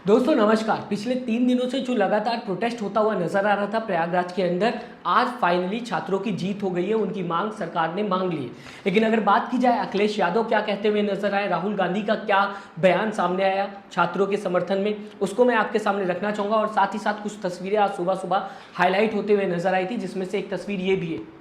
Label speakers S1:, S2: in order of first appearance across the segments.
S1: दोस्तों नमस्कार। पिछले 3 दिनों से जो लगातार प्रोटेस्ट होता हुआ नजर आ रहा था प्रयागराज के अंदर, आज फाइनली छात्रों की जीत हो गई है। उनकी मांग सरकार ने मान ली है। लेकिन अगर बात की जाए अखिलेश यादव क्या कहते हुए नजर आए, राहुल गांधी का क्या बयान सामने आया छात्रों के समर्थन में, उसको मैं आपके सामने रखना चाहूँगा। और साथ ही साथ कुछ तस्वीरें आज सुबह सुबह हाईलाइट होते हुए नजर आई थी, जिसमें से एक तस्वीर ये भी है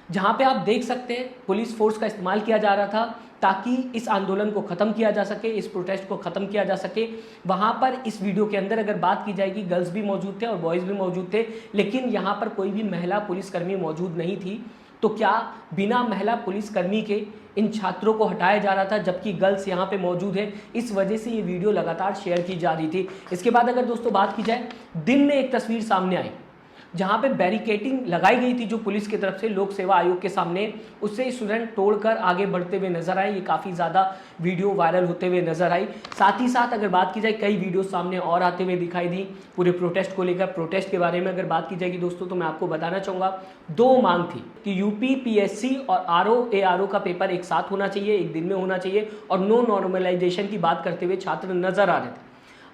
S1: जहाँ पे आप देख सकते हैं पुलिस फोर्स का इस्तेमाल किया जा रहा था ताकि इस आंदोलन को ख़त्म किया जा सके, इस प्रोटेस्ट को ख़त्म किया जा सके। वहाँ पर इस वीडियो के अंदर अगर बात की जाएगी, गर्ल्स भी मौजूद थे और बॉयज़ भी मौजूद थे, लेकिन यहाँ पर कोई भी महिला पुलिसकर्मी मौजूद नहीं थी। तो क्या बिना महिला पुलिसकर्मी के इन छात्रों को हटाया जा रहा था, जबकि गर्ल्स यहाँ पे मौजूद है? इस वजह से ये वीडियो लगातार शेयर की जा रही थी। इसके बाद अगर दोस्तों बात की जाए, दिन में एक तस्वीर सामने आई जहाँ पे बैरिकेटिंग लगाई गई थी जो पुलिस की तरफ से लोक सेवा आयोग के सामने, उससे स्टूडेंट तोड़कर आगे बढ़ते हुए नजर आए। ये काफ़ी ज़्यादा वीडियो वायरल होते हुए नजर आई। साथ ही साथ अगर बात की जाए, कई वीडियो सामने और आते हुए दिखाई दी पूरे प्रोटेस्ट को लेकर। प्रोटेस्ट के बारे में अगर बात की जाएगी दोस्तों, तो मैं आपको बताना चाहूँगा, दो मांग थी कि यूपीपीएससी और आरओ का पेपर एक साथ होना चाहिए, एक दिन में होना चाहिए, और नो नॉर्मलाइजेशन की बात करते हुए छात्र नजर आ रहे थे।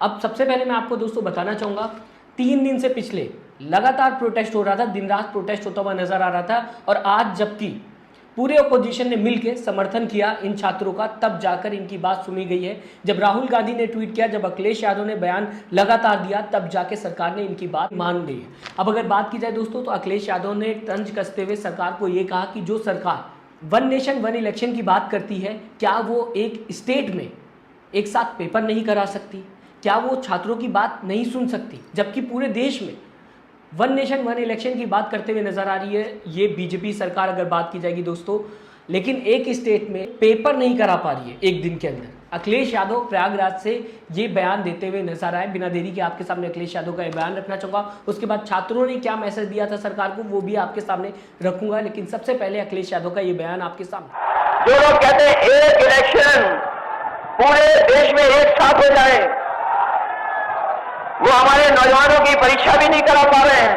S1: अब सबसे पहले मैं आपको दोस्तों बताना चाहूँगा, 3 दिन से पिछले लगातार प्रोटेस्ट हो रहा था, दिन रात प्रोटेस्ट होता हुआ नजर आ रहा था। और आज जबकि पूरे ओपोजिशन ने मिलकर समर्थन किया इन छात्रों का, तब जाकर इनकी बात सुनी गई है। जब राहुल गांधी ने ट्वीट किया, जब अखिलेश यादव ने बयान लगातार दिया, तब जाके सरकार ने इनकी बात मान ली है। अब अगर बात की जाए दोस्तों, तो अखिलेश यादव ने तंज कसते हुए सरकार को ये कहा कि जो सरकार वन नेशन वन इलेक्शन की बात करती है, क्या वो एक स्टेट में एक साथ पेपर नहीं करा सकती? क्या वो छात्रों की बात नहीं सुन सकती? जबकि पूरे देश में वन नेशन वन इलेक्शन की बात करते हुए नजर आ रही है ये बीजेपी सरकार, अगर बात की जाएगी दोस्तों, लेकिन एक स्टेट में पेपर नहीं करा पा रही है एक दिन के अंदर। अखिलेश यादव प्रयागराज से ये बयान देते हुए नजर आए। बिना देरी के आपके सामने अखिलेश यादव का ये बयान रखना चाहूँगा। उसके बाद छात्रों ने क्या मैसेज दिया था सरकार को, वो भी आपके सामने रखूंगा। लेकिन सबसे पहले अखिलेश यादव का ये बयान आपके सामने।
S2: जो लोग कहते हैं एक इलेक्शन पूरे देश में एक साथ हो जाए, वो हमारे नौजवानों की परीक्षा भी नहीं करा पा रहे हैं।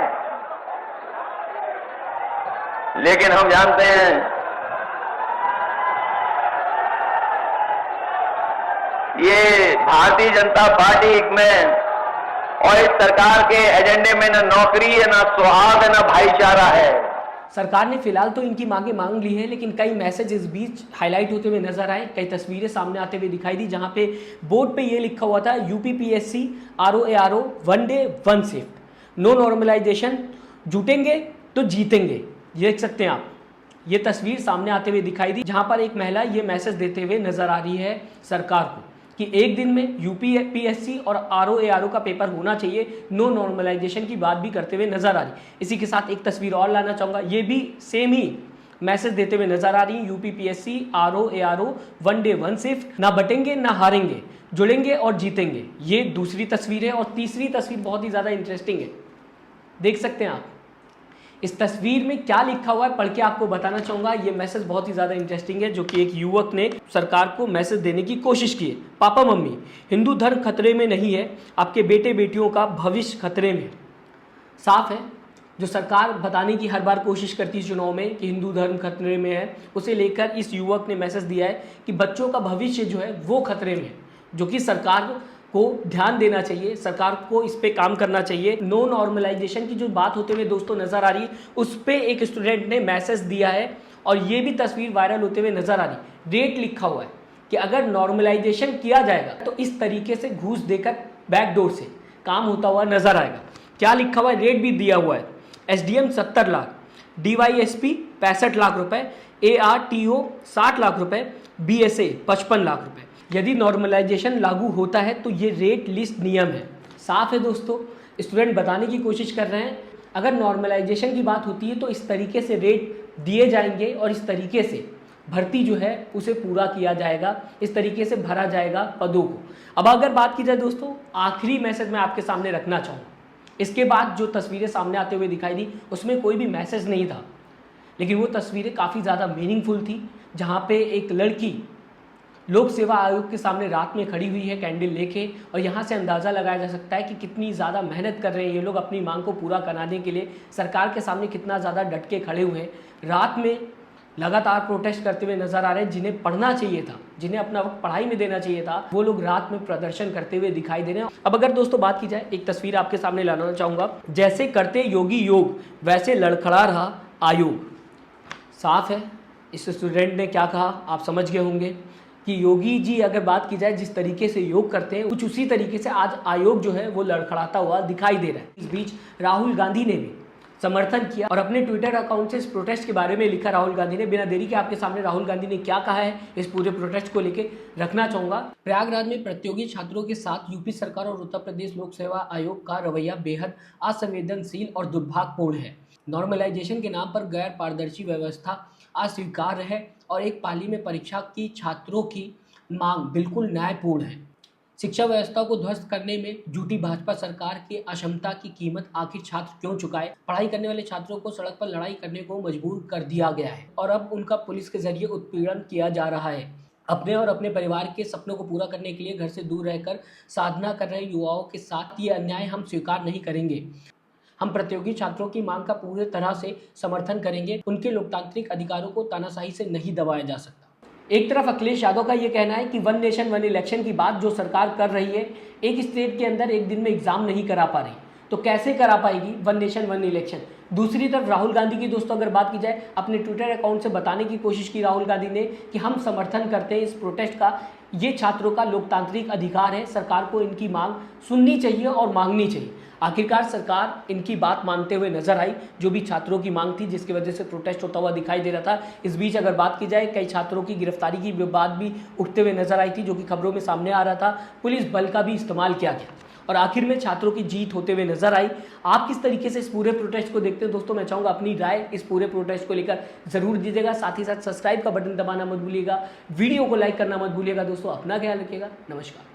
S2: लेकिन हम जानते हैं ये भारतीय जनता पार्टी में और इस सरकार के एजेंडे में न नौकरी है, न सुहाग है, न भाईचारा है।
S1: सरकार ने फिलहाल तो इनकी मांगे मांग ली है, लेकिन कई मैसेज इस बीच हाईलाइट होते हुए नजर आए, कई तस्वीरें सामने आते हुए दिखाई दी, जहां पे बोर्ड पे ये लिखा हुआ था UPPSC RO one day one shift, no normalisation, जुटेंगे तो जीतेंगे। ये देख सकते हैं आप, ये तस्वीर सामने आते हुए दिखाई दी, जहां पर एक महिला ये मैसेज देते हुए नजर आ रही है सरकार को कि एक दिन में यूपीपीएससी और आरओ का पेपर होना चाहिए, नो नॉर्मलाइजेशन की बात भी करते हुए नजर आ रही। इसी के साथ एक तस्वीर और लाना चाहूँगा, ये भी सेम ही मैसेज देते हुए नजर आ रही है, UPPSC RO one day one shift, ना बटेंगे ना हारेंगे, जुड़ेंगे और जीतेंगे। ये दूसरी तस्वीर है। और तीसरी तस्वीर बहुत ही ज़्यादा इंटरेस्टिंग है, देख सकते हैं आप। इस तस्वीर में क्या लिखा हुआ है पढ़ के आपको बताना चाहूँगा। ये मैसेज बहुत ही ज़्यादा इंटरेस्टिंग है, जो कि एक युवक ने सरकार को मैसेज देने की कोशिश की है। पापा मम्मी, हिंदू धर्म खतरे में नहीं है, आपके बेटे बेटियों का भविष्य खतरे में। साफ है, जो सरकार बताने की हर बार कोशिश करती है चुनाव में कि हिंदू धर्म खतरे में है, उसे लेकर इस युवक ने मैसेज दिया है कि बच्चों का भविष्य जो है वो खतरे में है, जो कि सरकार को ध्यान देना चाहिए, सरकार को इस पे काम करना चाहिए। नो नॉर्मलाइजेशन की जो बात होते हुए दोस्तों नजर आ रही है, उस पे एक स्टूडेंट ने मैसेज दिया है और ये भी तस्वीर वायरल होते हुए नजर आ रही। डेट लिखा हुआ है कि अगर नॉर्मलाइजेशन किया जाएगा तो इस तरीके से घूस देकर बैकडोर से काम होता हुआ नजर आएगा। क्या लिखा हुआ है, रेट भी दिया हुआ है, एसडीएम 70 लाख, डीवाईएसपी 65 लाख रुपए, एआरटीओ 60 लाख रुपए, बीएसए 55 लाख रुपए। यदि नॉर्मलाइजेशन लागू होता है तो ये रेट लिस्ट नियम है। साफ है दोस्तों, स्टूडेंट बताने की कोशिश कर रहे हैं, अगर नॉर्मलाइजेशन की बात होती है तो इस तरीके से रेट दिए जाएंगे और इस तरीके से भर्ती जो है उसे पूरा किया जाएगा, इस तरीके से भरा जाएगा पदों को। अब अगर बात की जाए दोस्तों, आखिरी मैसेज मैं आपके सामने रखना चाहूँगा। इसके बाद जो तस्वीरें सामने आते हुए दिखाई दी, उसमें कोई भी मैसेज नहीं था, लेकिन वो तस्वीरें काफ़ी ज़्यादा मीनिंगफुल थी, जहाँ पे एक लड़की लोक सेवा आयोग के सामने रात में खड़ी हुई है कैंडल लेके, और यहाँ से अंदाज़ा लगाया जा सकता है कि कितनी ज़्यादा मेहनत कर रहे हैं ये लोग अपनी मांग को पूरा कराने के लिए। सरकार के सामने कितना ज़्यादा डट के खड़े हुए हैं। रात में लगातार प्रोटेस्ट करते हुए नजर आ रहे हैं। जिन्हें पढ़ना चाहिए था, जिन्हें अपना वक्त पढ़ाई में देना चाहिए था, वो लोग रात में प्रदर्शन करते हुए दिखाई दे रहे हैं। अब अगर दोस्तों बात की जाए, एक तस्वीर आपके सामने लाना चाहूंगा। जैसे करते योगी योग वैसे लड़खड़ा रहा आयोग। साफ है इस स्टूडेंट ने क्या कहा, आप समझ गए होंगे कि योगी जी अगर बात की जाए जिस तरीके से योग करते हैं, कुछ उसी तरीके से आज आयोग जो है वो लड़खड़ाता हुआ दिखाई दे रहा है। इस बीच राहुल गांधी ने भी समर्थन किया और अपने ट्विटर अकाउंट से इस प्रोटेस्ट के बारे में लिखा। राहुल गांधी ने, बिना देरी के आपके सामने राहुल गांधी ने क्या कहा है इस पूरे प्रोटेस्ट को लेकर रखना चाहूंगा। प्रयागराज में प्रतियोगी छात्रों के साथ यूपी सरकार और उत्तर प्रदेश लोक सेवा आयोग का रवैया बेहद असंवेदनशील और दुर्भाग्यपूर्ण है। नॉर्मलाइजेशन के नाम पर गैर पारदर्शी व्यवस्था अस्वीकार्य है और एक पाली में परीक्षा की छात्रों की मांग बिल्कुल न्यायपूर्ण है। शिक्षा व्यवस्था को ध्वस्त करने में जुटी भाजपा सरकार की अक्षमता की कीमत आखिर छात्र क्यों चुकाए? पढ़ाई करने वाले छात्रों को सड़क पर लड़ाई करने को मजबूर कर दिया गया है और अब उनका पुलिस के जरिए उत्पीड़न किया जा रहा है। अपने और अपने परिवार के सपनों को पूरा करने के लिए घर से दूर रहकर साधना कर रहे युवाओं के साथ ये अन्याय हम स्वीकार नहीं करेंगे। हम प्रतियोगी छात्रों की मांग का पूरी तरह से समर्थन करेंगे। उनके लोकतांत्रिक अधिकारों को तानाशाही से नहीं दबाया जा सकता। एक तरफ अखिलेश यादव का ये कहना है कि वन नेशन वन इलेक्शन की बात जो सरकार कर रही है, एक स्टेट के अंदर एक दिन में एग्जाम नहीं करा पा रही, तो कैसे करा पाएगी वन नेशन वन इलेक्शन। दूसरी तरफ राहुल गांधी की दोस्तों अगर बात की जाए, अपने ट्विटर अकाउंट से बताने की कोशिश की राहुल गांधी ने कि हम समर्थन करते हैं इस प्रोटेस्ट का, ये छात्रों का लोकतांत्रिक अधिकार है, सरकार को इनकी मांग सुननी चाहिए और मांगनी चाहिए। आखिरकार सरकार इनकी बात मानते हुए नजर आई, जो भी छात्रों की मांग थी जिसकी वजह से प्रोटेस्ट होता हुआ दिखाई दे रहा था। इस बीच अगर बात की जाए, कई छात्रों की गिरफ्तारी की बात भी उठते हुए नजर आई थी, जो कि खबरों में सामने आ रहा था। पुलिस बल का भी इस्तेमाल किया गया और आखिर में छात्रों की जीत होते हुए नजर आई। आप किस तरीके से इस पूरे प्रोटेस्ट को देखते हैं दोस्तों? मैं चाहूंगा अपनी राय इस पूरे प्रोटेस्ट को लेकर जरूर दीजिएगा। साथ ही साथ सब्सक्राइब का बटन दबाना मत भूलिएगा, वीडियो को लाइक करना मत भूलिएगा। दोस्तों अपना ख्याल रखिएगा। नमस्कार।